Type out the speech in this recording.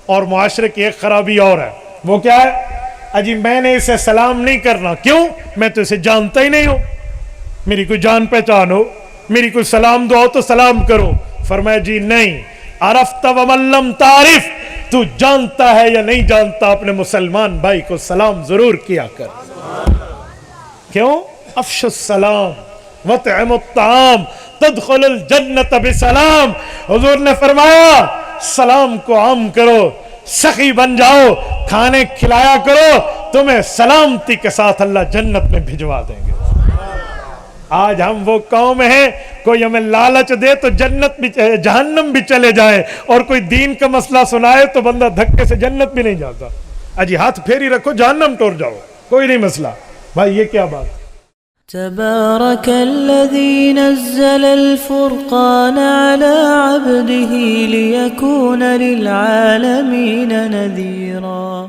اور معاشرے کی ایک خرابی اور ہے، وہ کیا ہے؟ اجی میں نے اسے سلام نہیں کرنا، کیوں؟ میں تو اسے جانتا ہی نہیں ہوں، میری کوئی جان پہچان ہو، میری کوئی سلام دعا ہو تو سلام کرو۔ فرمایا جی نہیں، عرفت ومن لم تعرف، تو جانتا ہے یا نہیں جانتا، اپنے مسلمان بھائی کو سلام ضرور کیا کر۔ کیوں؟ افش السلام وطعم الطعام تدخل الجنت بسلام۔ حضور نے فرمایا سلام کو عام کرو، سخی بن جاؤ، کھانے کھلایا کرو، تمہیں سلامتی کے ساتھ اللہ جنت میں بھجوا دیں گے۔ آج ہم وہ قوم ہیں، کوئی ہمیں لالچ دے تو جنت بھی جہنم بھی چلے جائے، اور کوئی دین کا مسئلہ سنائے تو بندہ دھکے سے جنت بھی نہیں جاتا۔ اجی ہاتھ پھیری رکھو، جہنم ٹور جاؤ، کوئی نہیں مسئلہ۔ بھائی یہ کیا بات؟ تبارك الذي نزل الفرقان على عبده ليكون للعالمين نذيرا۔